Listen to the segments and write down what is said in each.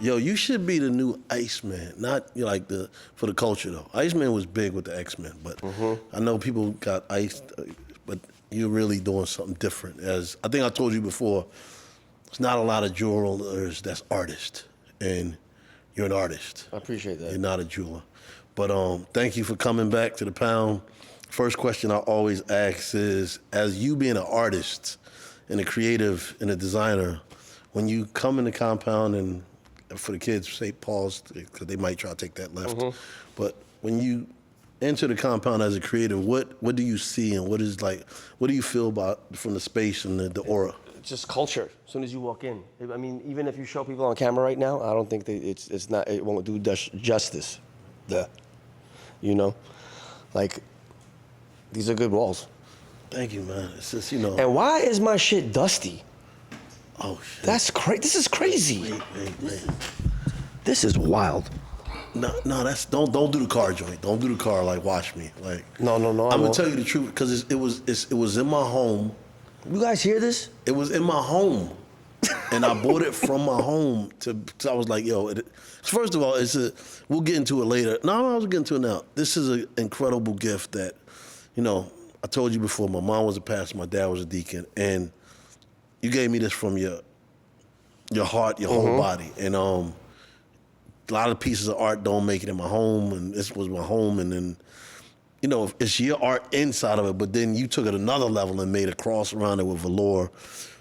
Yo, you should be the new Iceman, not like for the culture though. Iceman was big with the X-Men, but I know people got iced, but you're really doing something different. As I think I told you before, there's not a lot of jewelers that's artists, and you're an artist. I appreciate that. You're not a jeweler. But thank you for coming back to the Pound. First question I always ask is, as you being an artist and a creative and a designer, when you come in the compound, and for the kids, say pause, because they might try to take that left. But when you enter the compound as a creative, what do you see, and what do you feel about from the space and the aura? Just culture. As soon as you walk in, I mean, even if you show people on camera right now, I don't think it won't do justice. You know, like these are good walls. Thank you, man. It's just And why is my shit dusty? Oh shit. That's crazy. This is crazy. Wait. This is wild. No, that's don't do the car joint. Don't do the car like watch me. Like No. I'm gonna tell you the truth because it was in my home. You guys hear this? It was in my home, and I bought it from my home. I was like, yo. First of all, we'll get into it later. No, I was getting to it now. This is an incredible gift that, I told you before. My mom was a pastor. My dad was a deacon, and you gave me this from your heart, your whole body, and a lot of pieces of art don't make it in my home, and this was my home, and then, it's your art inside of it, but then you took it another level and made a cross around it with velour.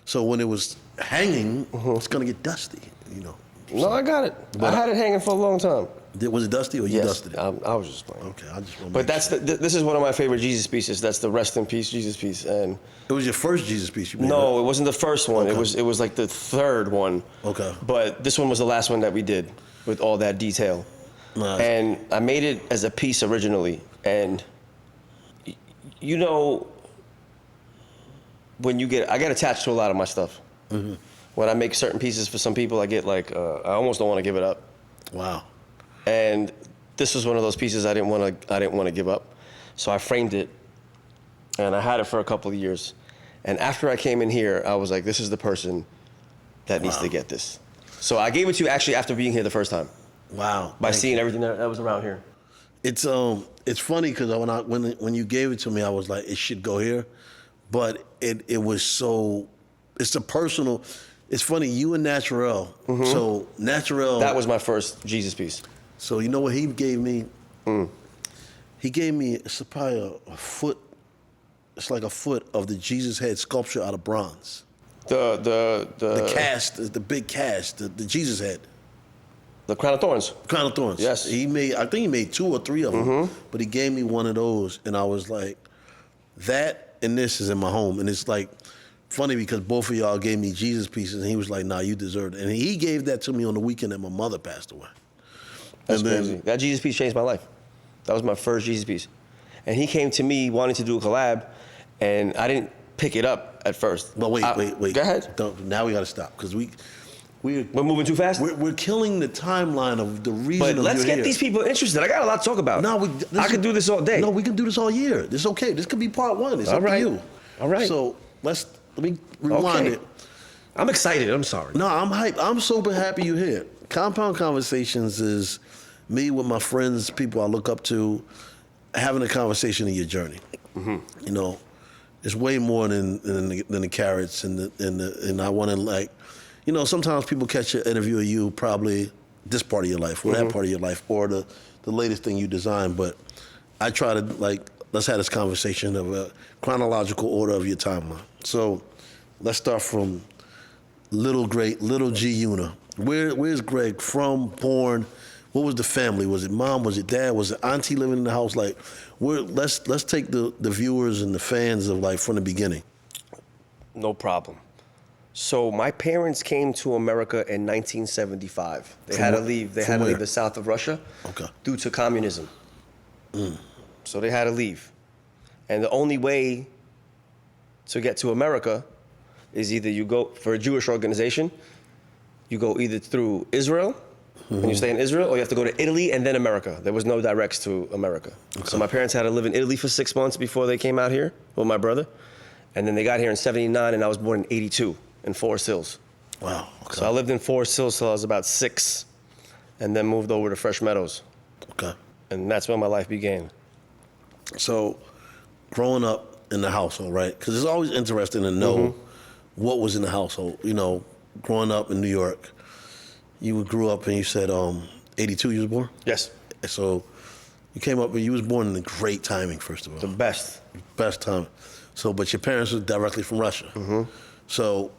So when it was hanging, it's gonna get dusty, No, I got it. I had it hanging for a long time. Was it dusty or you dusted it? I was just playing. Okay, I just want to But this is one of my favorite Jesus pieces. That's the Rest in Peace Jesus piece. And it was your first Jesus piece you made? No, right? it wasn't the first one. Okay. It was like the third one. Okay. But this one was the last one that we did with all that detail. Nice. And I made it as a piece originally. And when I get attached to a lot of my stuff. When I make certain pieces for some people, I get like, I almost don't want to give it up. Wow. And this was one of those pieces I didn't want to give up. So I framed it, and I had it for a couple of years. And after I came in here, I was like, this is the person that needs to get this. So I gave it to you actually after being here the first time. Wow. By seeing everything that was around here. It's funny because when you gave it to me, I was like, it should go here, but it was so, it's a personal. It's funny, you and Naturel. So Naturel. That was my first Jesus piece. So you know what he gave me? He gave me, it's probably a foot. It's like a foot of the Jesus head sculpture out of bronze. The cast, the big cast, the Jesus head. The Crown of Thorns. Crown of Thorns. Yes. I think he made 2 or 3 of them, but he gave me one of those, and I was like, that and this is in my home, and it's like, funny because both of y'all gave me Jesus pieces, and he was like, nah, you deserve it. And he gave that to me on the weekend that my mother passed away. That's crazy. That Jesus piece changed my life. That was my first Jesus piece. And he came to me wanting to do a collab, and I didn't pick it up at first. But wait. Go ahead. Now we got to stop, because we're moving too fast? We're killing the timeline of the reason But let's get here. these people interested. I got a lot to talk about. No, I could do this all day. No, we can do this all year. This is okay. This could be part 1. It's up to you. All right. So let me rewind it. I'm excited. I'm sorry. No, I'm hyped. I'm super happy you're here. Compound Conversations is me with my friends, people I look up to, having a conversation in your journey. It's way more than the carrots and I want to sometimes people catch an interview of you probably this part of your life or that part of your life or the latest thing you designed, but I try to let's have this conversation of a chronological order of your timeline. So let's start from little G Yuna. Where's Greg from, born? What was the family? Was it mom? Was it dad? Was it auntie living in the house? Let's take the viewers and the fans of from the beginning. No problem. So my parents came to America in 1975. They had to leave the south of Russia due to communism. So they had to leave. And the only way to get to America is either you go, for a Jewish organization, you go either through Israel, and you stay in Israel, or you have to go to Italy and then America. There was no directs to America. So my parents had to live in Italy for 6 months before they came out here with my brother. And then they got here in 79, and I was born in 82 in Forest Hills. Wow. Okay. So I lived in Forest Hills till I was about 6. and then moved over to Fresh Meadows. Okay. And that's when my life began. So, growing up in the household, right? Because it's always interesting to know what was in the household. You know, growing up in New York, you grew up and you said 82 you was born? Yes. So, you came up and you was born in great timing, first of all. The best. Best time. So, but your parents were directly from Russia. So,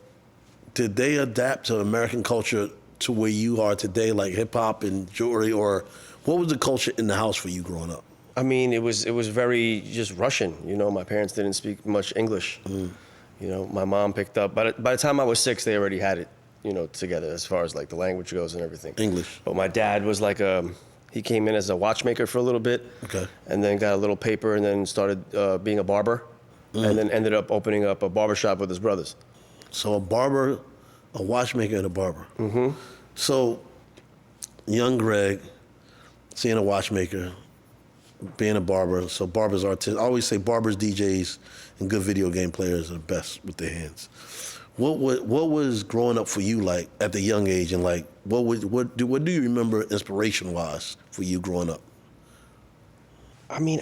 did they adapt to American culture to where you are today, like hip hop and jewelry, or what was the culture in the house for you growing up? I mean, it was very just Russian. You know, my parents didn't speak much English. You know, my mom picked up. By the time I was 6, they already had it, you know, together as far as like the language goes and everything. English. But my dad was like he came in as a watchmaker for a little bit. Okay. And then got a little paper and then started being a barber. And then ended up opening up a barbershop with his brothers. So a barber, a watchmaker, and a barber. So, young Greg, seeing a watchmaker, being a barber. So barbers are artists. I always say barbers, DJs, and good video game players are the best with their hands. What was growing up for you like at the young age, and like what do you remember inspiration wise for you growing up? I mean,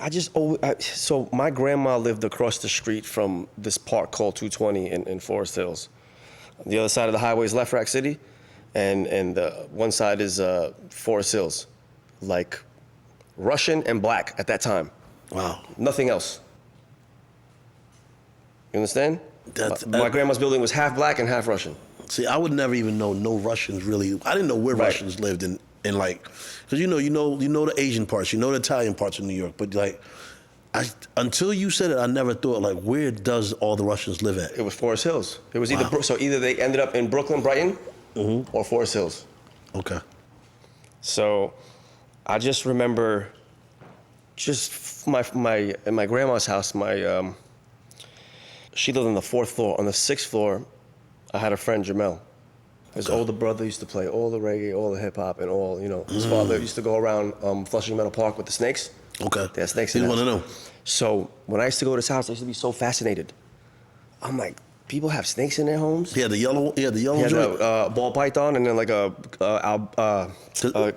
so my grandma lived across the street from this park called 220 in Forest Hills. The other side of the highway is Left Rack City, and one side is Forest Hills. Like Russian and black at that time. Wow. Nothing else. You understand? My grandma's building was half black and half Russian. See, I would never even know no Russians really. I didn't know where Russians lived in like, because you know the Asian parts, you know the Italian parts of New York, but like, until you said it, I never thought like, where does all the Russians live at? It was Forest Hills. It was either they ended up in Brooklyn, Brighton, or Forest Hills. Okay. So, I just remember, in my grandma's house, she lived on the 4th floor. On the 6th floor, I had a friend, Jamel. His older brother used to play all the reggae, all the hip hop, and all, you know. His father used to go around Flushing Meadow Park with the snakes. Okay. They had snakes in You the want to house. know? So when I used to go to his house, I used to be so fascinated. I'm like, people have snakes in their homes? He had the yellow He had joint. a ball python and then like a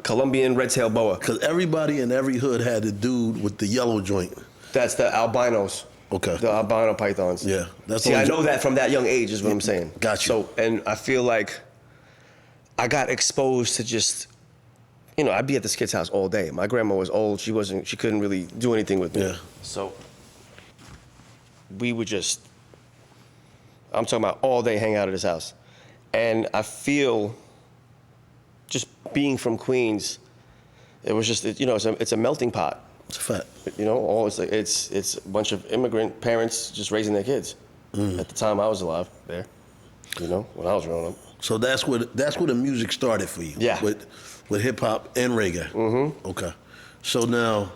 Colombian red-tailed boa. Because everybody in every hood had the dude with the yellow joint. That's the albinos. Okay. The albino pythons. Yeah. That's See, I know that from that young age is what I'm saying. Got you. So, and I feel like I got exposed to just, you know, I'd be at this kid's house all day. My grandma was old. She couldn't really do anything with me. Yeah. So we would just, I'm talking about all day hang out at his house. And I feel just being from Queens, it was just, you know, it's a melting pot. It's a fact. You know, it's a bunch of immigrant parents just raising their kids. At the time I was alive there, you know, when I was growing up. So that's where the music started for you. Yeah. With hip hop and reggae. Okay. So now,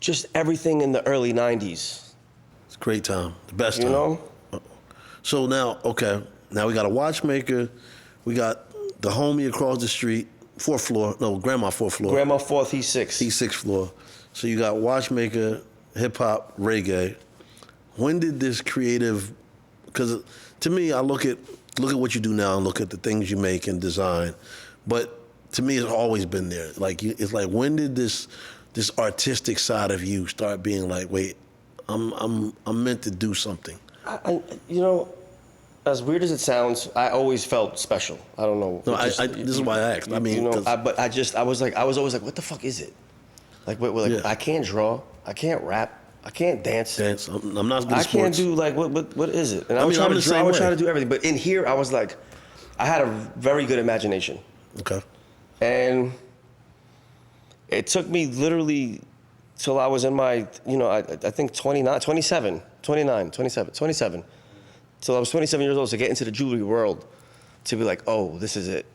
Just everything in the early 90s. it's a great time, the best You time. know? So now, okay, now we got a watchmaker, we got the homie across the street, 4th floor. No, grandma 4th floor. Grandma 4th, he's 6th. He's 6th floor. So you got watchmaker, hip hop, reggae. When did this creative? Because to me, I look at what you do now and look at the things you make and design, but to me, it's always been there. Like it's like, when did this artistic side of you start being like, wait, I'm meant to do something? You know, as weird as it sounds, I always felt special. I don't know. No, this is why I asked. I mean, you know, I was always like, what the fuck is it? Like, Yeah. I can't draw, I can't rap, I can't dance. I'm not good at I sports. can't do like what is it? And I I was mean, I'm the same way. trying to do everything, but in here I was like, I had a very good imagination, Okay. and it took me literally till I was in my, you know, I think 27, till I was 27 years old to get into the jewelry world, to be like, oh, this is it.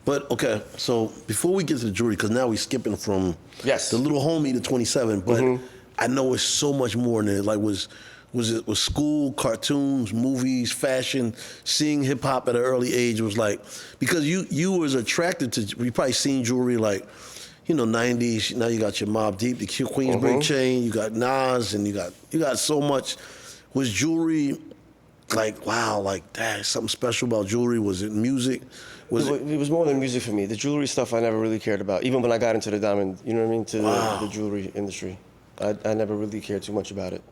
But okay, so before we get to the jewelry, because now we're skipping from Yes. the little homie to 27, but I know it's so much more than it. Like, was school, cartoons, movies, fashion, seeing hip hop at an early age was like, because you was attracted to, you probably seen jewelry like, you know, 90s. Now you got your Mobb Deep, the Queensbridge chain, you got Nas, and you got so much. Was jewelry like, wow, like that, something special about jewelry? Was it music? It was more than music for me. The jewelry stuff I never really cared about. Even when I got into the diamond, you know what I mean, to the jewelry industry, I never really cared too much about it.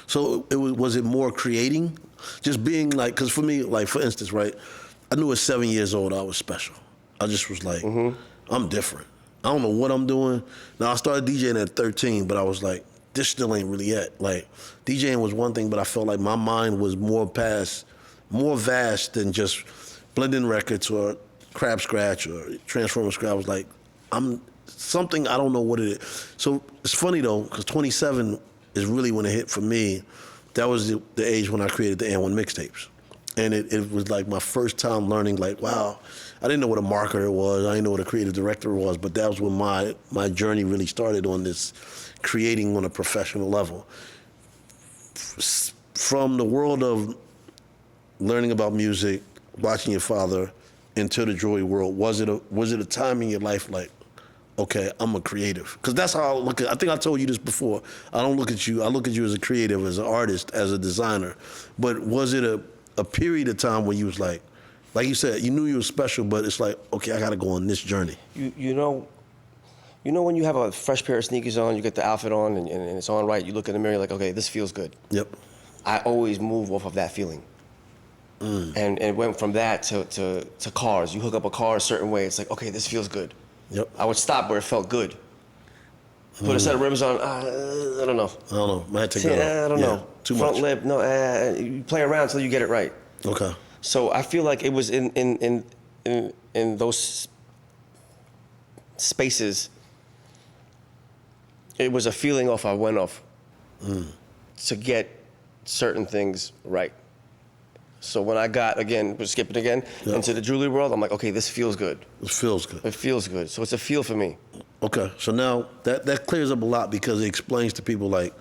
So was it more creating, just being like? Because for me, like for instance, right, I knew at 7 years old I was special. I just was like, I'm different. I don't know what I'm doing. Now I started DJing at 13, but I was like, this still ain't really it. Like DJing was one thing, but I felt like my mind was more vast than just blending records or crab scratch or transformer scratch. I was like, I'm something, I don't know what it is. So it's funny though, because 27 is really when it hit for me. That was the age when I created the N1 mixtapes. And it was like my first time learning, like, wow, I didn't know what a marketer was, I didn't know what a creative director was, but that was when my journey really started on this creating on a professional level. From the world of learning about music, watching your father, into the jewelry world, was it a time in your life like, okay, I'm a creative? Because that's how I look at, I think I told you this before, I don't look at you, I look at you as a creative, as an artist, as a designer. But was it a period of time where you was like you said, you knew you were special, but it's like, okay, I gotta go on this journey. You know when you have a fresh pair of sneakers on, you get the outfit on, and it's on right, you look in the mirror, you're like, okay, this feels good. Yep. I always move off of that feeling. And it went from that to cars. You hook up a car a certain way, it's like, okay, this feels good. Yep. I would stop where it felt good. Put a set of rims on, I don't know. I don't know, might take that off. I don't know. Too Front much. lip, no, you play around until you get it right. Okay. So I feel like it was in those spaces, it was a feeling I went off to get certain things right. So when I got, again, we're skipping again, into the jewelry world, I'm like, okay, this feels good. It feels good. It feels good. So it's a feel for me. Okay, so now that clears up a lot because it explains to people like,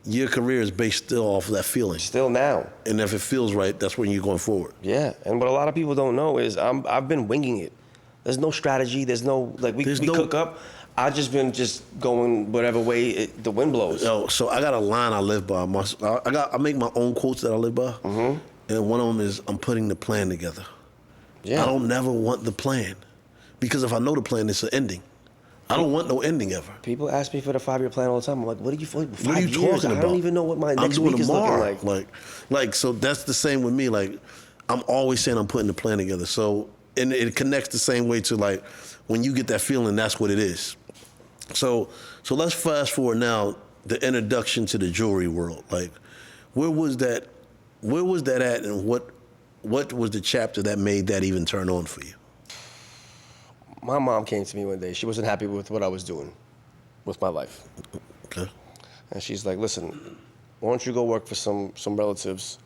your career is based still off of that feeling. Still now. And if it feels right, that's when you're going forward. Yeah, and what a lot of people don't know is I've been winging it. There's no strategy, there's no, like we cook up. I've just been going whatever way the wind blows. Yo, so I got a line I live by. I make my own quotes that I live by. And one of them is, I'm putting the plan together. Yeah. I don't never want the plan. Because if I know the plan, it's an ending. I don't want no ending ever. People ask me for the 5-year plan all the time. I'm like, what are you talking about? I don't even know what my next week is looking like. Like, so that's the same with me. Like, I'm always saying I'm putting the plan together. So, and it connects the same way to like, when you get that feeling, that's what it is. So let's fast forward now, the introduction to the jewelry world. Like, where was that at, and what was the chapter that made that even turn on for you? My mom came to me one day. She wasn't happy with what I was doing with my life. Okay. And she's like, listen, why don't you go work for some relatives?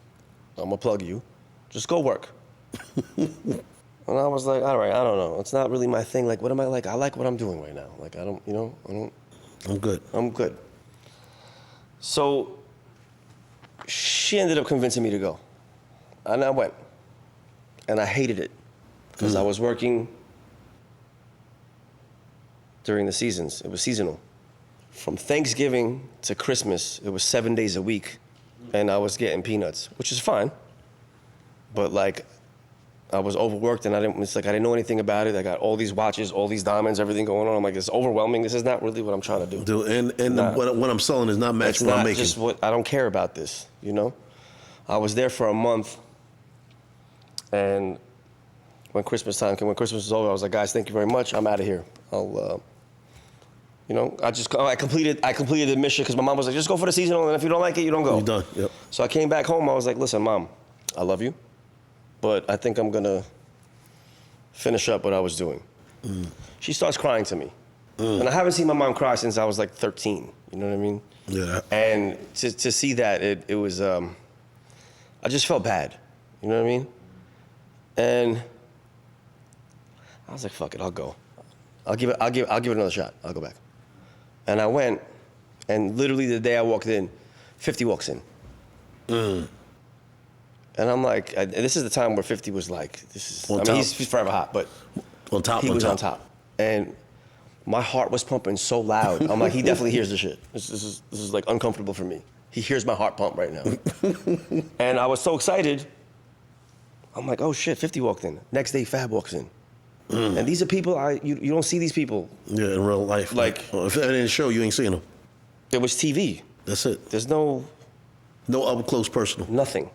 I'm gonna plug you. Just go work. And I was like, all right, I don't know. It's not really my thing. Like, what am I like? I like what I'm doing right now. Like, I don't. I'm good. I'm good. So she ended up convincing me to go. And I went. And I hated it. Because I was working during the seasons. It was seasonal. From Thanksgiving to Christmas, it was 7 days a week. And I was getting peanuts, which is fine. But like, I was overworked and I didn't know anything about it. I got all these watches, all these diamonds, everything going on. I'm like, it's overwhelming. This is not really what I'm trying to do. Dude, and what I'm selling is not matching what I'm making. It's not just I don't care about this, you know? I was there for a month, and when Christmas time came, when Christmas was over, I was like, guys, thank you very much. I'm out of here. I completed the mission because my mom was like, just go for the seasonal, and if you don't like it, you don't go. You're done, yep. So I came back home. I was like, listen, Mom, I love you, but I think I'm going to finish up what I was doing. She starts crying to me. And I haven't seen my mom cry since I was like 13. You know what I mean? Yeah. And to see that, it was, I just felt bad. You know what I mean? And I was like, fuck it, I'll go. I'll give it another shot. I'll go back. And I went, and literally the day I walked in, 50 walks in. And I'm like, this is the time where 50 was like, he's forever hot, but he was on top. And my heart was pumping so loud. I'm like, he definitely hears the shit. This is like uncomfortable for me. He hears my heart pump right now. And I was so excited. I'm like, oh shit, 50 walked in. Next day, Fab walks in. And these are people you don't see these people. Yeah, in real life. Like, if it didn't show, you ain't seeing them. There was TV. That's it. There's no up close personal. Nothing.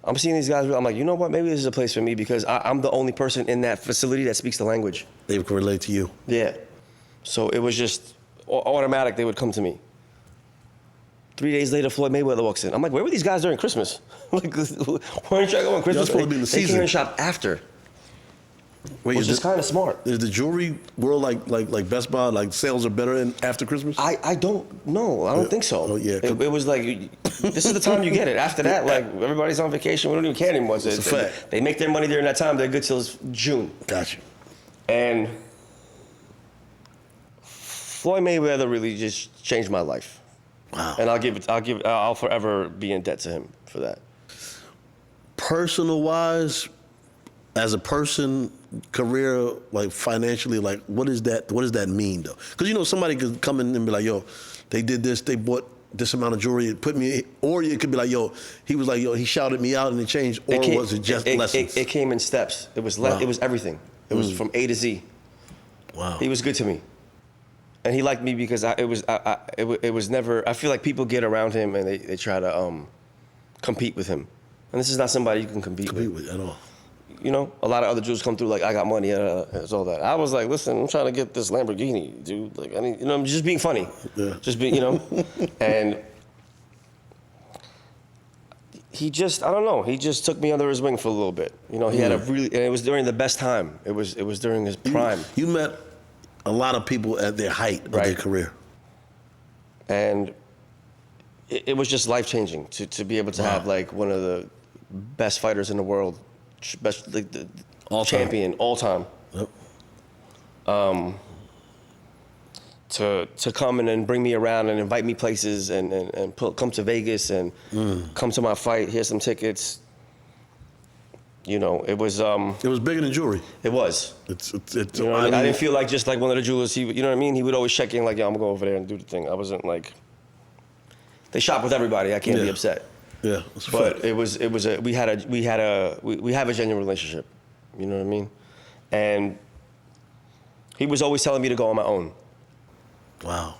I'm seeing these guys. I'm like, you know what? Maybe this is a place for me because I'm the only person in that facility that speaks the language. They can relate to you. Yeah. So it was just automatic. They would come to me. 3 days later, Floyd Mayweather walks in. I'm like, where were these guys during Christmas? Like, why aren't you going Christmas? Supposed to be in the they season. came and shop after. Wait, which is kind of smart. Is the jewelry world like Best Buy? Like sales are better after Christmas? I don't know. I don't think so. Oh yeah. It was like this is the time you get it. After that, like everybody's on vacation. We don't even care anymore. It's a fact. They make their money during that time. They're good till June. Gotcha. And Floyd Mayweather really just changed my life. Wow. And I'll forever be in debt to him for that. Personal wise, as a person, career, like financially, like what does that mean though? Because somebody could come in and be like, yo, they did this, they bought this amount of jewelry, it put me, or it could be like, yo, he was like, yo, he shouted me out and it changed, or was it just lessons? It came in steps. It was it was everything. It was from A to Z. Wow. He was good to me, and he liked me because it was never. I feel like people get around him and they try to compete with him, and this is not somebody you can compete with at all. A lot of other Jews come through like, I got money, it's all that. I was like, listen, I'm trying to get this Lamborghini, dude. Like, I'm just being funny. Yeah. Just being, And he just, I don't know, he just took me under his wing for a little bit. He had and it was during the best time. It was during his prime. You met a lot of people at their height of their career. And it was just life-changing to be able to have like one of the best fighters in the world, best the champion all time. Yep. To come in and bring me around and invite me places and come to Vegas and come to my fight. Here's some tickets. It was. It was bigger than jewelry. It was. It's I didn't feel like just like one of the jewelers. He, you know what I mean? He would always check in like, yo, I'm gonna go over there and do the thing. I wasn't like. They shop with everybody. I can't be upset. Yeah, but we have a genuine relationship, you know what I mean? And he was always telling me to go on my own. Wow.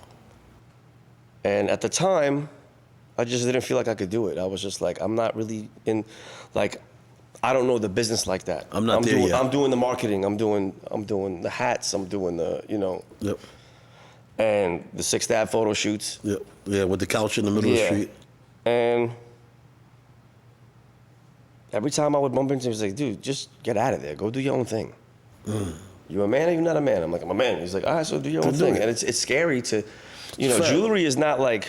And at the time, I just didn't feel like I could do it. I was just like, I'm not really in, like, I don't know the business like that. I'm there yet. I'm doing the marketing. I'm doing the hats. I'm doing the, Yep. And the 6th Ave photo shoots. Yep. Yeah, with the couch in the middle of the street. And every time I would bump into him, he was like, dude, just get out of there. Go do your own thing. You a man or you not a man? I'm like, I'm a man. He's like, all right, so do your own thing. And it's scary to, jewelry is not like,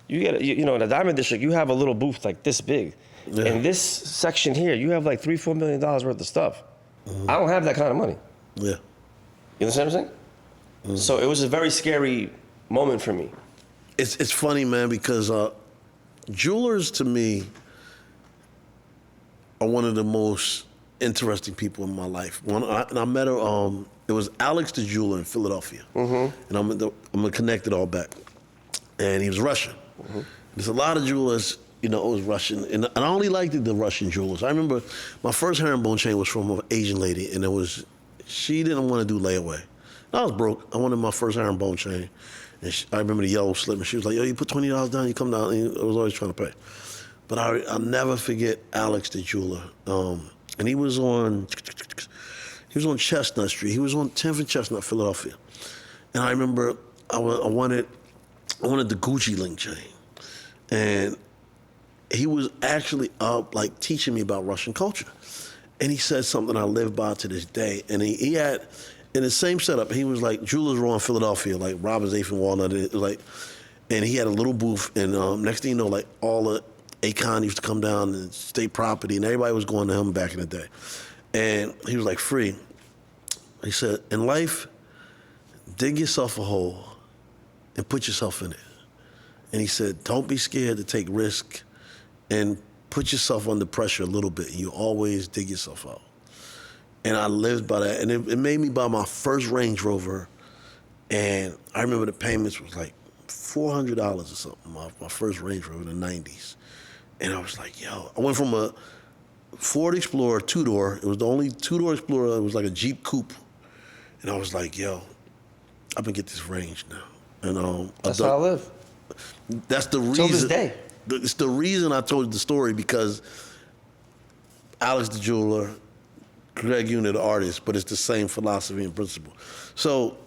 you get, in a diamond district, you have a little booth like this big. Yeah. In this section here, you have like $3-4 million worth of stuff. I don't have that kind of money. Yeah. You understand what I'm saying? So it was a very scary moment for me. It's funny, man, because jewelers to me are one of the most interesting people in my life. I met her. It was Alex the jeweler in Philadelphia, and I'm gonna connect it all back. And he was Russian. There's a lot of jewelers, it was Russian, and I only liked the Russian jewelers. I remember my first herringbone chain was from an Asian lady, and she didn't want to do layaway. I was broke. I wanted my first herringbone chain, and I remember the yellow slip, and she was like, "Yo, you put $20 down, you come down." And I was always trying to pay. But I'll never forget Alex the jeweler. And he was on Chestnut Street. He was on 10th and Chestnut, Philadelphia. And I remember I wanted the Gucci link chain. And he was actually like teaching me about Russian culture. And he said something I live by to this day. And he had, in the same setup, he was like, jewelers were on Philadelphia, like Robbins, Eighth and Walnut. And he had a little booth. And next thing you know, like all the Akon used to come down and state property, and everybody was going to him back in the day. And he was like, Free. He said, in life, dig yourself a hole and put yourself in it. And he said, don't be scared to take risk and put yourself under pressure a little bit, and you always dig yourself out. And I lived by that. And it made me buy my first Range Rover, and I remember the payments was like $400 or something, my first Range Rover in the 90s. And I was like, yo, I went from a Ford Explorer 2-door. It was the only 2-door Explorer. It was like a Jeep coupe. And I was like, yo, I'm gonna get this range now. And that's how I live. That's the reason. Till this day. It's the reason I told you the story, because Alex the jeweler, Greg Yuna the artist, but it's the same philosophy and principle. So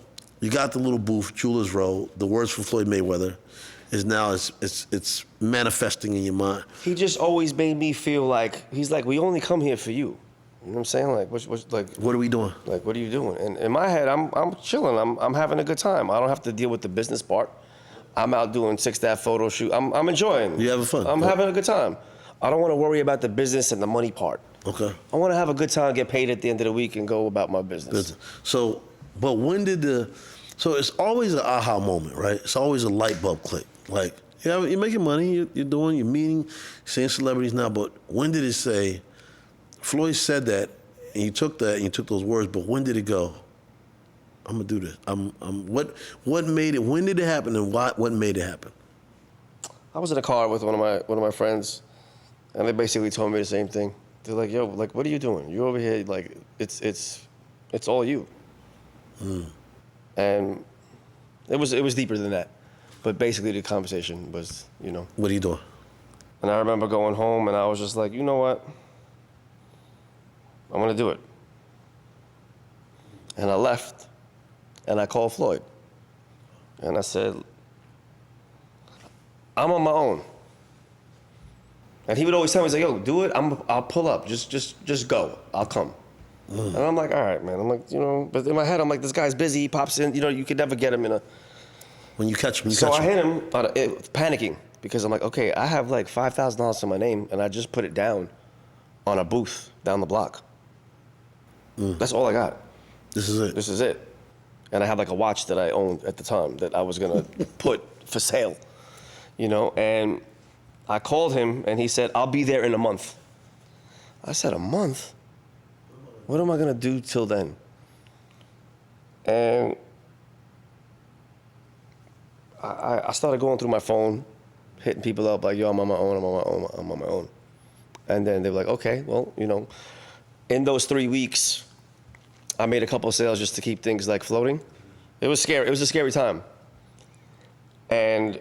you got the little booth, Jewelers Row. The words for Floyd Mayweather is now it's manifesting in your mind. He just always made me feel like, he's like, we only come here for you. You know what I'm saying? Like, what are we doing? Like, what are you doing? And in my head, I'm chilling. I'm having a good time. I don't have to deal with the business part. I'm out doing 6th Ave photo shoot. I'm enjoying. You having fun? I'm having a good time. I don't want to worry about the business and the money part. Okay. I want to have a good time, get paid at the end of the week, and go about my business. So, but when did so it's always an aha moment, right? It's always a light bulb click. Like, yeah, you're making money, you're meeting, seeing celebrities now, but when did it say, Floyd said that, and you took that, and you took those words, but when did it go, I'm gonna do this? What made it, when did it happen, and what made it happen? I was in a car with one of my friends, and they basically told me the same thing. They're like, yo, like, what are you doing? You're over here, like, it's all you. And it was deeper than that. But basically the conversation was, you know. What are you doing? And I remember going home, and I was just like, you know what? I'm gonna do it. And I left, and I called Floyd. And I said, I'm on my own. And he would always tell me, he's like, yo, do it, I'll pull up, just go, I'll come. And I'm like, all right, man. I'm like, you know, but in my head, I'm like, this guy's busy, he pops in, you know, you could never get him in a... When you catch him, So I hit him, panicking, because I'm like, okay, I have like $5,000 to my name, and I just put it down on a booth down the block. That's all I got. This is it. And I had like a watch that I owned at the time that I was gonna put for sale, you know, and I called him, and he said, I'll be there in a month. I said, a month? What am I gonna do till then? And I started going through my phone, hitting people up like, yo, I'm on my own. And then they were like, okay, well, you know, in those 3 weeks, I made a couple of sales just to keep things like floating. It was scary. It was a scary time. And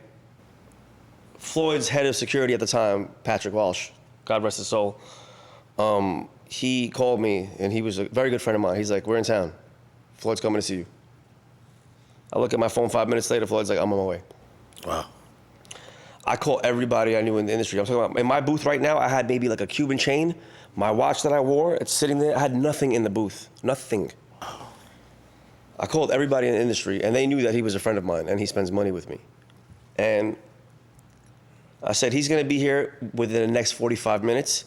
Floyd's head of security at the time, Patrick Walsh, God rest his soul, he called me, and he was a very good friend of mine. He's like, we're in town. Floyd's coming to see you. I look at my phone 5 minutes later, Floyd's like, I'm on my way. Wow. I call everybody I knew in the industry. I'm talking about, in my booth right now, I had maybe like a Cuban chain. My watch that I wore, it's sitting there. I had nothing in the booth, nothing. I called everybody in the industry, and they knew that he was a friend of mine, and he spends money with me. And I said, he's gonna be here within the next 45 minutes.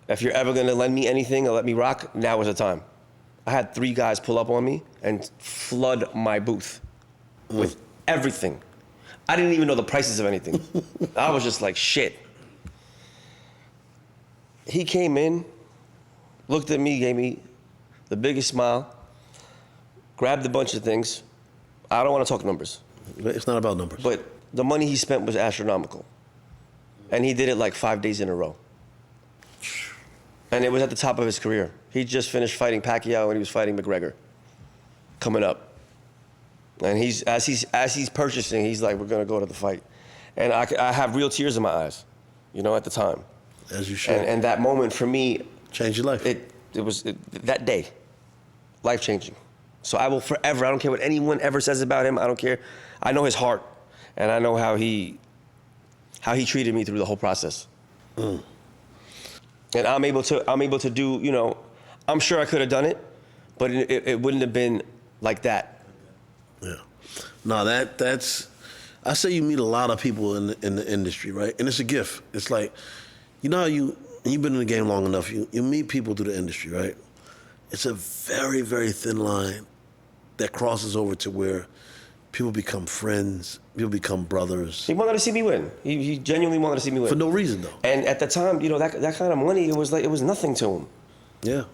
If you're ever gonna lend me anything or let me rock, now is the time. I had 3 guys pull up on me and flood my booth with everything. I didn't even know the prices of anything. I was just like, shit. He came in, looked at me, gave me the biggest smile, grabbed a bunch of things. I don't want to talk numbers. It's not about numbers. But the money he spent was astronomical. And he did it like 5 days in a row. And it was at the top of his career. He just finished fighting Pacquiao, and he was fighting McGregor coming up. And as he's purchasing, he's like, we're gonna go to the fight. And I have real tears in my eyes, you know, at the time. As you should. And that moment for me, changed your life. It was that day, life-changing. So I will forever, I don't care what anyone ever says about him, I don't care. I know his heart, and I know how he treated me through the whole process. And I'm able to do, you know, I'm sure I could have done it, but it wouldn't have been like that. Yeah. No, that's, I say you meet a lot of people in the industry, right? And it's a gift. It's like, you know how you've been in the game long enough, you meet people through the industry, right? It's a very, very thin line that crosses over to where people become friends, people become brothers. He wanted to see me win. He genuinely wanted to see me win. For no reason, though. And at the time, you know, that kind of money, it was nothing to him. Yeah.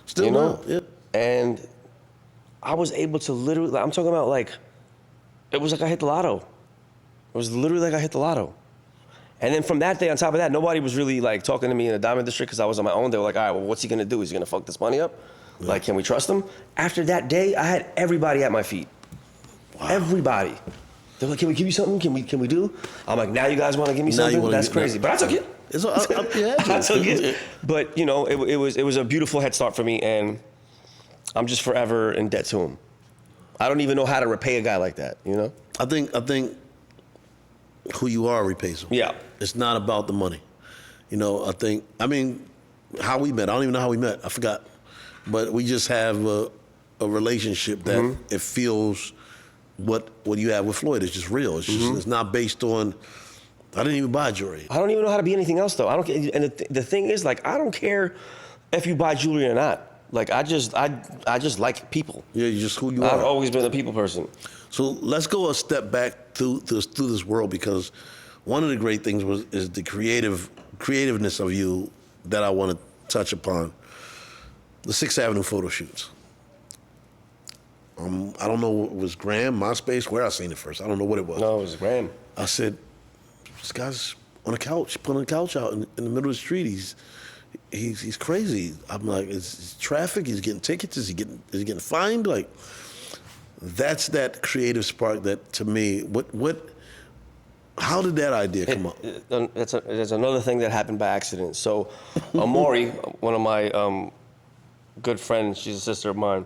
Still you know? Yeah. And I was able to literally, I'm talking about like, it was like I hit the lotto. It was literally like I hit the lotto. And then from that day, on top of that, nobody was really like talking to me in the diamond district because I was on my own. They were like, all right, well, what's he gonna do? Is he gonna fuck this money up? Yeah. Like, can we trust him? After that day, I had everybody at my feet. Wow. Everybody. They're like, can we give you something? Can we do? I'm like, now you guys want to give me something? That's crazy. But I took it. I took it. But you know, it was a beautiful head start for me, and I'm just forever in debt to him. I don't even know how to repay a guy like that. You know? I think who you are repays him. Yeah. It's not about the money. You know, I mean, how we met. I don't even know how we met. I forgot. But we just have a relationship that it feels. What you have with Floyd is just real. It's just it's not based on. I didn't even buy jewelry. I don't even know how to be anything else though. I don't. And the thing is, like, I don't care if you buy jewelry or not. Like, I just like people. Yeah, you're just who you are. I've always been a people person. So let's go a step back through this world, because one of the great things is the creativeness of you that I want to touch upon. The 6th Avenue photo shoots. I don't know, it was Graham, MySpace, where I seen it first. I don't know what it was. No, it was Graham. I said, this guy's on a couch, putting a couch out in the middle of the street. He's crazy. I'm like, it's traffic, he's getting tickets, is he getting fined? Like, that's that creative spark that, to me, how did that idea come up? There's another thing that happened by accident. So Amori, one of my good friends, she's a sister of mine,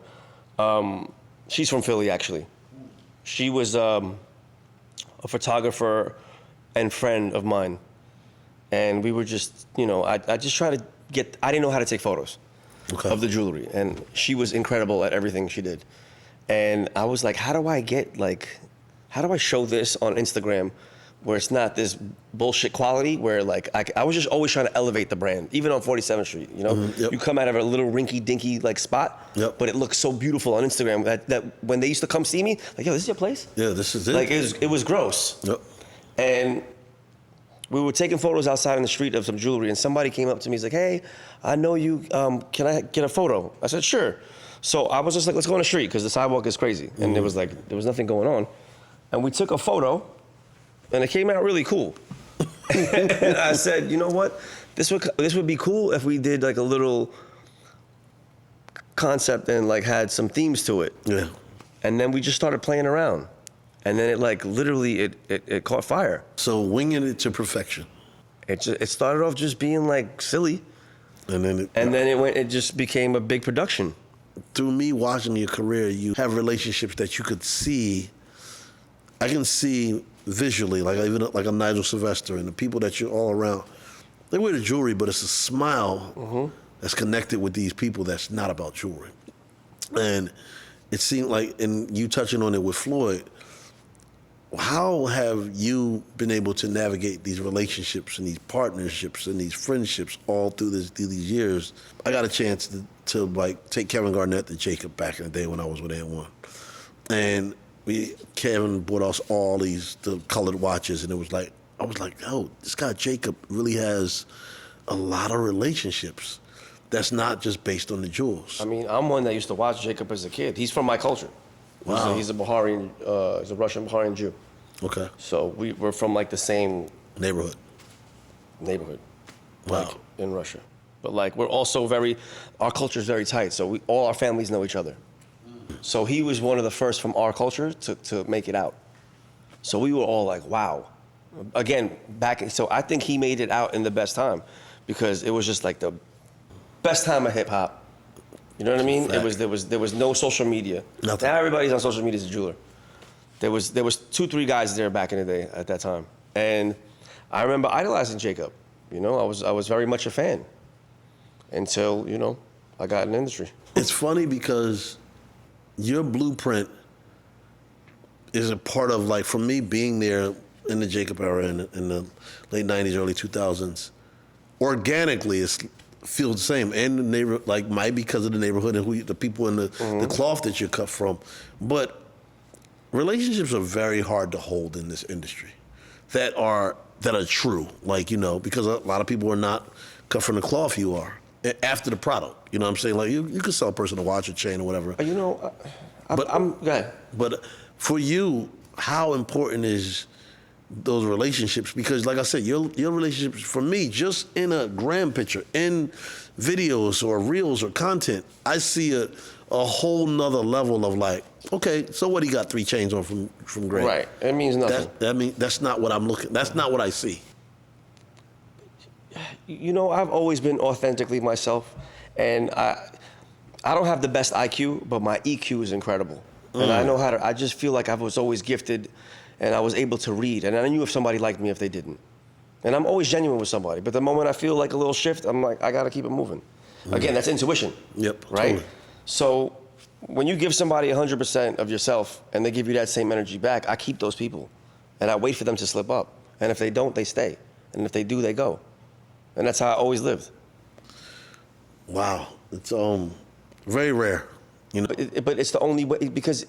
she's from Philly, actually. She was a photographer and friend of mine. And we were just, you know, I just tried to I didn't know how to take photos of the jewelry. And she was incredible at everything she did. And I was like, how do I show this on Instagram where it's not this bullshit quality, where like, I was just always trying to elevate the brand, even on 47th Street, you know? You come out of a little rinky-dinky like spot, but it looks so beautiful on Instagram that when they used to come see me, like, yo, this is your place? Yeah, this is it. Like, it was gross. Yep. And we were taking photos outside in the street of some jewelry, and somebody came up to me, he's like, hey, I know you, can I get a photo? I said, sure. So I was just like, let's go on the street, because the sidewalk is crazy. And there was nothing going on. And we took a photo, and it came out really cool. And I said, you know what? This would be cool if we did like a little concept and like had some themes to it. Yeah. And then we just started playing around. And then it like literally it caught fire. So winging it to perfection. It started off just being like silly. And then it just became a big production. Through me watching your career, you have relationships that you could see. I can see visually, like even like a Nigel Sylvester and the people that you're all around. They wear the jewelry, but it's a smile that's connected with these people that's not about jewelry. And it seemed like, and you touching on it with Floyd, how have you been able to navigate these relationships and these partnerships and these friendships all through these years? I got a chance to like take Kevin Garnett to Jacob back in the day when I was with A1. And Kevin bought us all the colored watches, and it was like, I was like, oh, this guy Jacob really has a lot of relationships that's not just based on the jewels. I mean, I'm one that used to watch Jacob as a kid. He's from my culture. Wow. He's a Baharian, he's a Russian Baharian Jew. Okay. So we're from like the same neighborhood. Wow. Like in Russia. But like we're also our culture is very tight. So all our families know each other. So he was one of the first from our culture to make it out. So we were all like, wow. Again, so I think he made it out in the best time, because it was just like the best time of hip hop. You know what I mean? There was no social media. Nothing. Now everybody's on social media as a jeweler. There was 2-3 guys there back in the day at that time. And I remember idolizing Jacob. You know, I was very much a fan until, you know, I got in the industry. It's funny because your blueprint is a part of, like, for me, being there in the Jacob era in the late 90s, early 2000s, organically it feels the same. And the neighbor, like, might be because of the neighborhood and the people in the cloth that you're cut from. But relationships are very hard to hold in this industry that are true. Like, you know, because a lot of people are not cut from the cloth you are after the product. You know what I'm saying? Like, you could sell a person a watch or chain or whatever. You know, go ahead. But for you, how important is those relationships, because like I said, your relationships, for me, just in a gram picture, in videos or reels or content, I see a whole nother level of like, okay, so what, he got 3 chains on from Greg? Right, it means nothing. That's not what I'm looking, that's not what I see. You know, I've always been authentically myself, and I don't have the best IQ, but my EQ is incredible. And I know how to, I just feel like I was always gifted, and I was able to read, and I knew if somebody liked me if they didn't. And I'm always genuine with somebody, but the moment I feel like a little shift, I'm like, I gotta keep it moving. Again, that's intuition. Yep, right? totally. So when you give somebody 100% of yourself and they give you that same energy back, I keep those people, and I wait for them to slip up. And if they don't, they stay. And if they do, they go. And that's how I always lived. Wow, it's very rare, you know. But it's the only way, because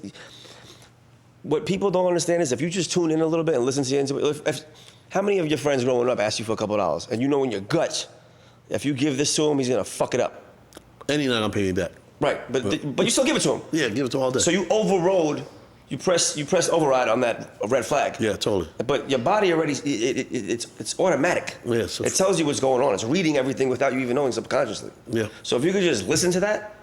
what people don't understand is if you just tune in a little bit and listen to your intuition. How many of your friends growing up asked you for a couple of dollars, and you know in your guts, if you give this to him, he's gonna fuck it up. And he's not gonna pay me back. Right, but you still give it to him. Yeah, give it to him all day. So you overrode, you press override on that red flag. Yeah, totally. But your body already, it's automatic. Yeah, so it tells you what's going on. It's reading everything without you even knowing subconsciously. Yeah. So if you could just listen to that,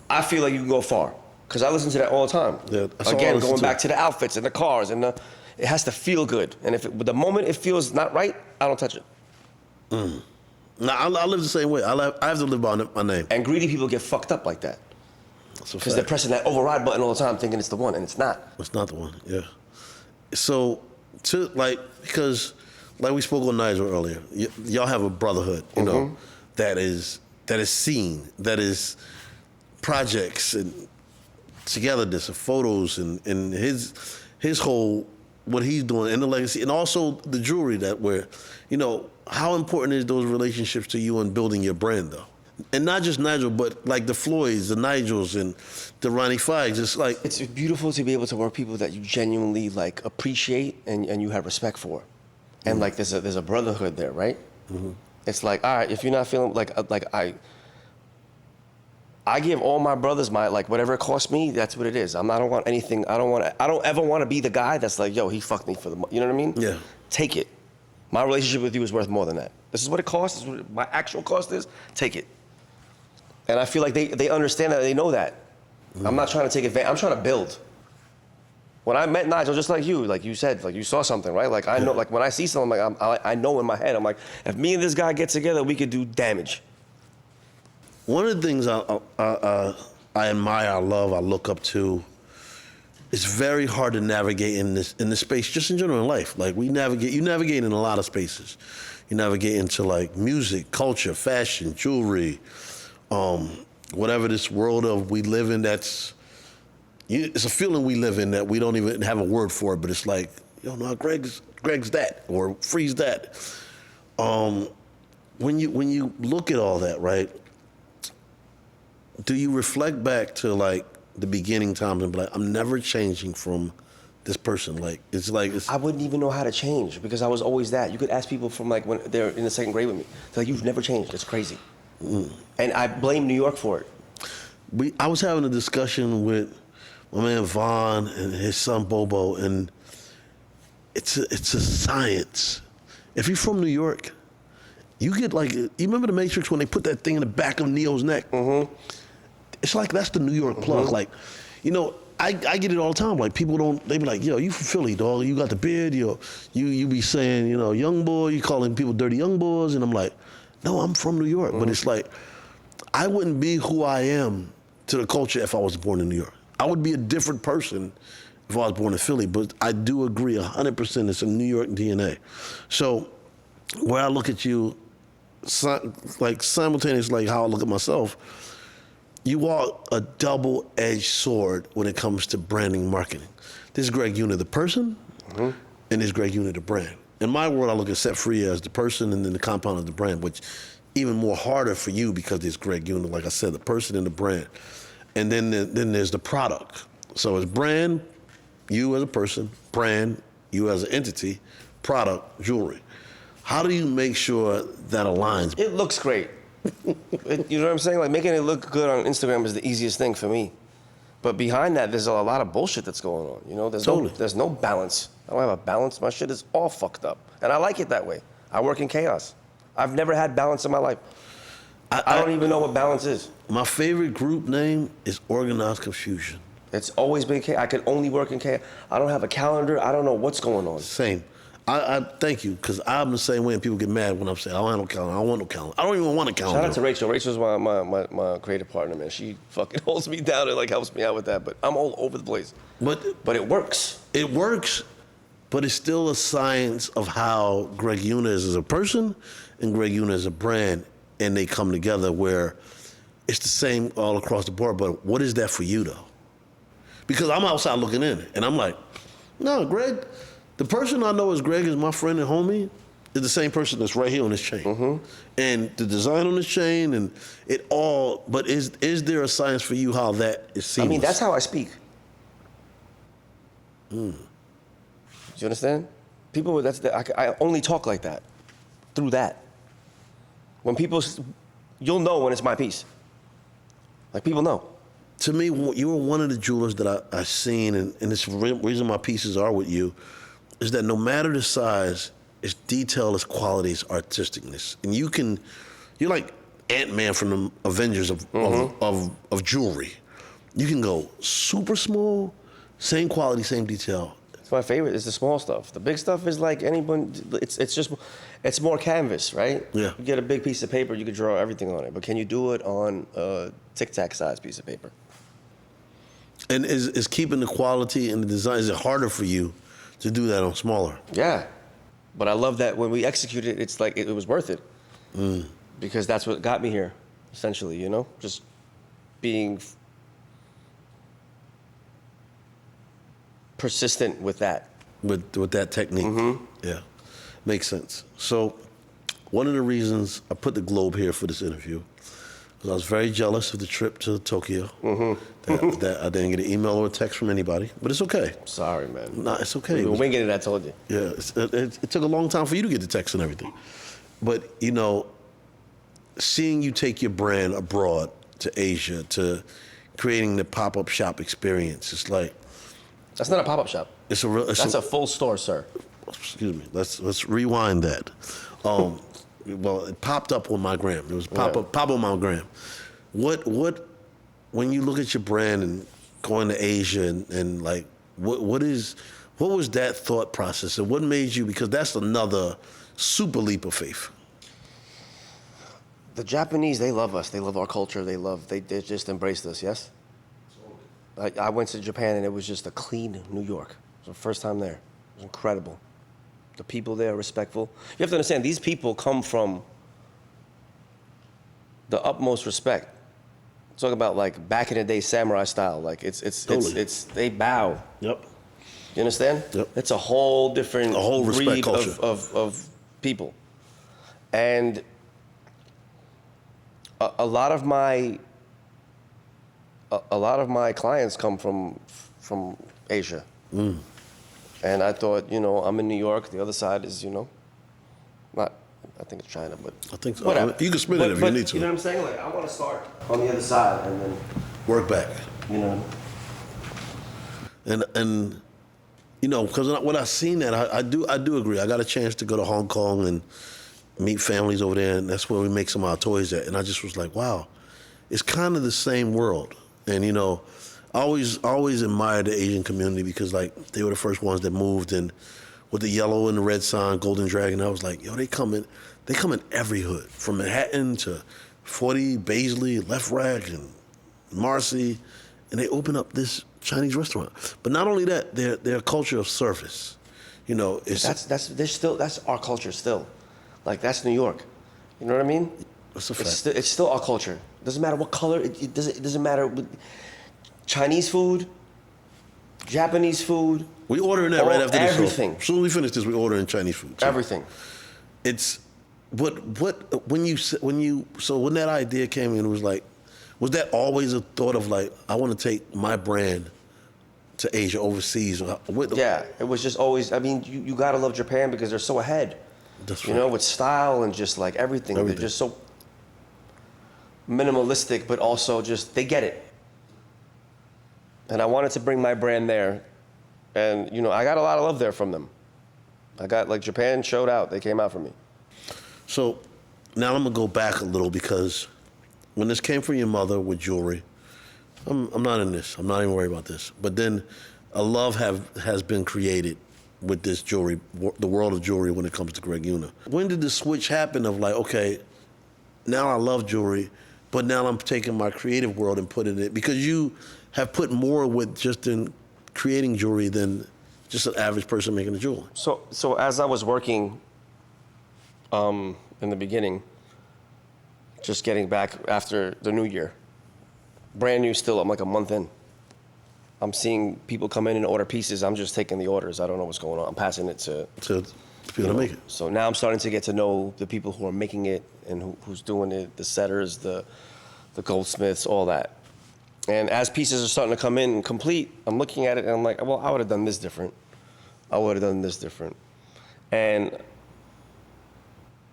I feel like you can go far. Because I listen to that all the time. Yeah, Again, going back to the outfits and the cars, and it has to feel good. And if the moment it feels not right, I don't touch it. Now, I live the same way. I have to live by my name. And greedy people get fucked up like that. Because they're pressing that override button all the time, thinking it's the one, and it's not. It's not the one, yeah. So, because like we spoke on Nigel earlier, y'all have a brotherhood, you know, that is seen, that is projects and togetherness of photos and his whole, what he's doing and the legacy, and also the jewelry that we're, you know, how important is those relationships to you in building your brand, though? And not just Nigel, but like the Floyds, the Nigels, and the Ronnie Flags. It's like, it's beautiful to be able to work with people that you genuinely like appreciate and you have respect for, and like there's a brotherhood there, right? It's like, all right, if you're not feeling like I give all my brothers my, like, whatever it costs me, that's what it is. I don't want anything. I don't ever want to be the guy that's like, yo, he fucked me for the, you know what I mean? Yeah. Take it. My relationship with you is worth more than that. This is what it costs. This is what my actual cost is. Take it. And I feel like they understand that. They know that. I'm not trying to take advantage. I'm trying to build. When I met Nigel, just like you said, like you saw something, right? Like I know, like when I see something, like I know in my head, I'm like, if me and this guy get together, we could do damage. One of the things I admire, I love, I look up to. It's very hard to navigate in this space, just in general in life. Like you navigate in a lot of spaces. You navigate into like music, culture, fashion, jewelry, whatever this world of we live in. It's a feeling we live in that we don't even have a word for it, but it's like, yo, no, Greg's that, or Free's that. When you look at all that, right? Do you reflect back to like the beginning times and be like, I'm never changing from this person? Like it's I wouldn't even know how to change because I was always that. You could ask people from like when they're in the second grade with me. They're like, you've never changed. It's crazy. And I blame New York for it. I was having a discussion with my man Vaughn and his son Bobo, and it's a science. If you're from New York, you get like, you remember the Matrix when they put that thing in the back of Neo's neck? It's like that's the New York plug. Like, you know, I get it all the time. Like people they be like, yo, you from Philly, dog. You got the beard. You be saying, you know, young boy. You calling people dirty young boys, and I'm like, no, I'm from New York. But it's like, I wouldn't be who I am to the culture if I was born in New York. I would be a different person if I was born in Philly. But I do agree 100% it's a New York DNA. So where I look at you, like simultaneously, like how I look at myself, you are a double-edged sword when it comes to branding marketing. This is Greg Yuna, the person, and this is Greg Yuna, the brand. In my world, I look at Set Free as the person and then the compound of the brand, which even more harder for you because there's Greg Yuna, like I said, the person and the brand. And then there's the product. So it's brand, you as a person, brand, you as an entity, product, jewelry. How do you make sure that aligns? It looks great. You know what I'm saying? Like making it look good on Instagram is the easiest thing for me. But behind that, there's a lot of bullshit that's going on. You know, there's no balance. I don't have a balance. My shit is all fucked up, and I like it that way. I work in chaos. I've never had balance in my life. I don't even know what balance is. My favorite group name is Organized Confusion. It's always been chaos. I can only work in chaos. I don't have a calendar. I don't know what's going on. Same. I thank you, because I'm the same way, and people get mad when I'm saying I don't have no calendar. I don't want no calendar. I don't even want a calendar. Shout out to Rachel. Rachel's my creative partner, man. She fucking holds me down and like helps me out with that. But I'm all over the place. But it works. It works, but it's still a science of how Greg Yuna is as a person and Greg Yuna as a brand, and they come together where it's the same all across the board. But what is that for you though? Because I'm outside looking in, and I'm like, no, Greg. The person I know as Greg is my friend and homie is the same person that's right here on this chain. Mm-hmm. And the design on this chain and it all, but is there a science for you how that is seamless? I mean, that's how I speak. Do you understand? People, I only talk like that, through that. When people, you'll know when it's my piece. Like, people know. To me, you were one of the jewelers that I've seen, and it's the reason my pieces are with you, is that no matter the size, it's detail, it's quality, it's artisticness. And you're like Ant-Man from the Avengers of jewelry. You can go super small, same quality, same detail. It's my favorite, it's the small stuff. The big stuff is like it's more canvas, right? Yeah. You get a big piece of paper, you can draw everything on it, but can you do it on a tic-tac size piece of paper? And is keeping the quality and the design, is it harder for you to do that on smaller? Yeah, but I love that when we execute it, it's like it was worth it. Because that's what got me here, essentially, you know? Just being persistent with that. With that technique. Yeah, makes sense. So one of the reasons I put the globe here for this interview was I was very jealous of the trip to Tokyo. That I didn't get an email or a text from anybody, but it's okay. Sorry, man. Nah, it's okay. We're winging it, I told you. Yeah, it took a long time for you to get the text and everything. But, you know, seeing you take your brand abroad to Asia, to creating the pop-up shop experience, it's like... That's not a pop-up shop. That's a full store, sir. Excuse me. Let's rewind that. Well, it popped up on my gram. It was pop on my gram. What when you look at your brand and going to Asia and like what was that thought process and what made you, because that's another super leap of faith. The Japanese, they love us. They love our culture. They just embraced us. Yes. I went to Japan and it was just a clean New York. It was the first time there. It was incredible. The people there are respectful. You have to understand, these people come from the utmost respect. Talk about like back in the day samurai style. Like it's they bow. Yep. You understand? Yep. It's a whole different respect breed culture of people. And a lot of my clients come from Asia. And I thought, you know, I'm in New York. The other side is, you know, not, I think it's China, but I think so. Whatever. You can spin it if you need to. You know what I'm saying? Like, I want to start on the other side and then work back. You know. And you know, because when I seen that, I do agree. I got a chance to go to Hong Kong and meet families over there, and that's where we make some of our toys at. And I just was like, wow, it's kind of the same world. And you know, I always admired the Asian community because like they were the first ones that moved, and with the yellow and the red sign, Golden Dragon, I was like, yo, they come in every hood, from Manhattan to 40, Baisley, Left Rack, and Marcy, and they open up this Chinese restaurant. But not only that, their culture of service, you know, that's our culture still, like that's New York, you know what I mean? That's a fact. It's still our culture. Doesn't matter what color. It doesn't matter. Chinese food, Japanese food. We ordering that right after this. Everything. As soon as we finish this, we ordering Chinese food. So everything. It's when that idea came in, it was like, was that always a thought of like, I want to take my brand to Asia, overseas? Yeah, it was just always. I mean, you gotta love Japan because they're so ahead. That's right. You know, with style and just like everything. They're just so minimalistic, but also just they get it. And I wanted to bring my brand there. And, you know, I got a lot of love there from them. I got, like, Japan showed out. They came out for me. So now I'm going to go back a little, because when this came from your mother with jewelry, I'm not in this. I'm not even worried about this. But then a love has been created with this jewelry, the world of jewelry, when it comes to Greg Yuna. When did the switch happen of like, okay, now I love jewelry, but now I'm taking my creative world and putting it, because you have put more with just in creating jewelry than just an average person making a jewelry. So as I was working in the beginning, just getting back after the new year, brand new still, I'm like a month in. I'm seeing people come in and order pieces. I'm just taking the orders. I don't know what's going on. I'm passing it to people to make it. So now I'm starting to get to know the people who are making it and who's doing it, the setters, the goldsmiths, all that. And as pieces are starting to come in complete, I'm looking at it and I'm like, well, I would have done this different. I would have done this different. And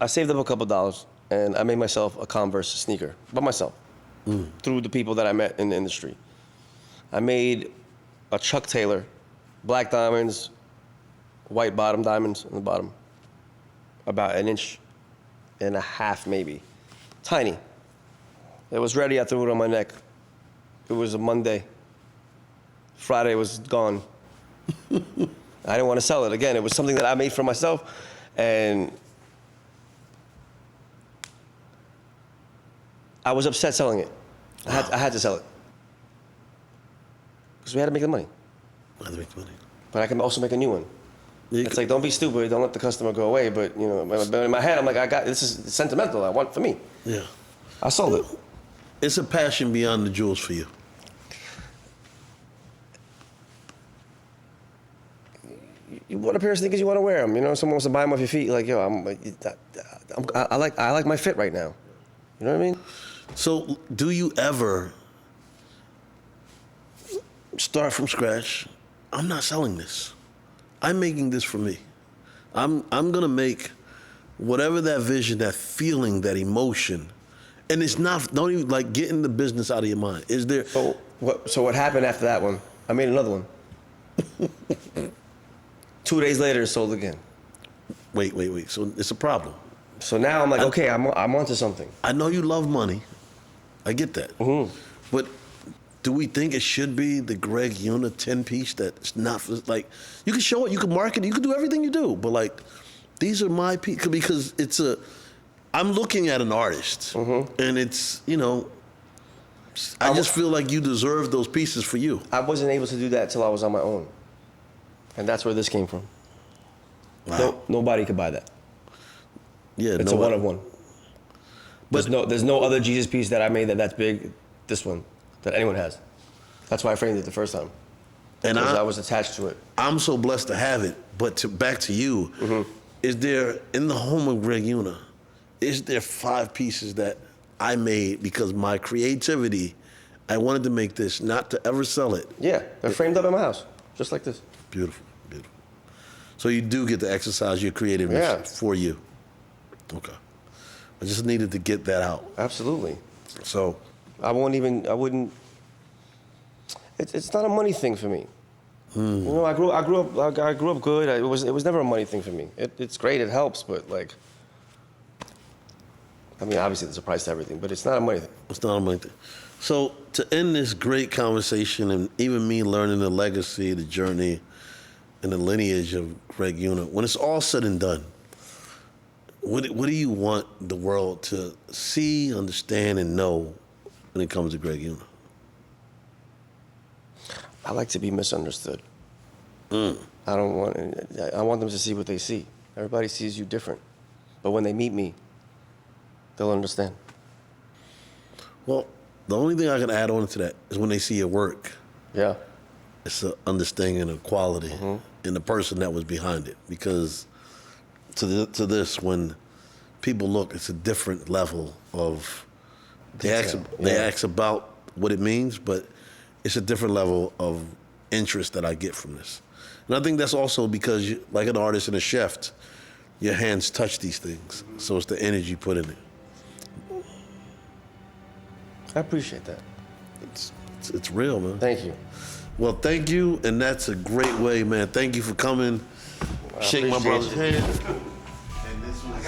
I saved up a couple dollars and I made myself a Converse sneaker by myself through the people that I met in the industry. I made a Chuck Taylor, black diamonds, white bottom diamonds on the bottom, about 1.5 inches maybe, tiny. It was ready, I threw it on my neck. It was a Monday. Friday was gone. I didn't want to sell it. Again, it was something that I made for myself, and I was upset selling it. I had to sell it. Because we had to make the money. But I can also make a new one. It's like, don't be stupid, don't let the customer go away. But, you know, in my head, I'm like, this is sentimental, I want for me. Yeah. I sold it. It's a passion beyond the jewels for you. You want a pair of sneakers, you want to wear them. You know, someone wants to buy them off your feet. Like, yo, I like my fit right now. You know what I mean? So, do you ever start from scratch? I'm not selling this. I'm making this for me. I'm gonna make whatever that vision, that feeling, that emotion, and it's not. Don't even like getting the business out of your mind. Is there? So what happened after that one? I made another one. 2 days later, it sold again. Wait. So it's a problem. So now I'm like, okay, I'm onto something. I know you love money. I get that. Mm-hmm. But do we think it should be the Greg Yuna 10-piece that's not like, you can show it, you can market it, you can do everything you do, but like, these are my pieces, because I'm looking at an artist, and it's, you know, I just feel like you deserve those pieces for you. I wasn't able to do that till I was on my own. And that's where this came from. Wow. Nobody could buy that. Yeah, it's a one of one. But there's no other Jesus piece that I made that's big, this one, that anyone has. That's why I framed it the first time. And I was attached to it. I'm so blessed to have it. But back to you, is there, in the home of Greg Yuna, is there 5 pieces that I made because my creativity, I wanted to make this, not to ever sell it? Yeah, they're framed up in my house, just like this. Beautiful. So you do get to exercise your creativeness for you. Okay. I just needed to get that out. Absolutely. So I wouldn't. It's not a money thing for me. You know, I grew up good. It was never a money thing for me. It's great, it helps, but like, I mean, obviously there's a price to everything, but it's not a money thing. It's not a money thing. So to end this great conversation, and even me learning the legacy, the journey, and the lineage of Greg Yuna, when it's all said and done, what do you want the world to see, understand, and know when it comes to Greg Yuna? I like to be misunderstood. I want them to see what they see. Everybody sees you different. But when they meet me, they'll understand. Well, the only thing I can add on to that is when they see your work. Yeah. It's an understanding of quality in the person that was behind it. Because to this, when people look, it's a different level of, they ask about what it means, but it's a different level of interest that I get from this. And I think that's also because, you, like an artist and a chef, your hands touch these things. So it's the energy put in it. I appreciate that. It's real, man. Thank you. Well, thank you, and that's a great way, man. Thank you for coming. Shake my brother's hand. And this was.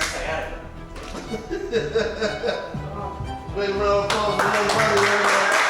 Big round of applause for everybody.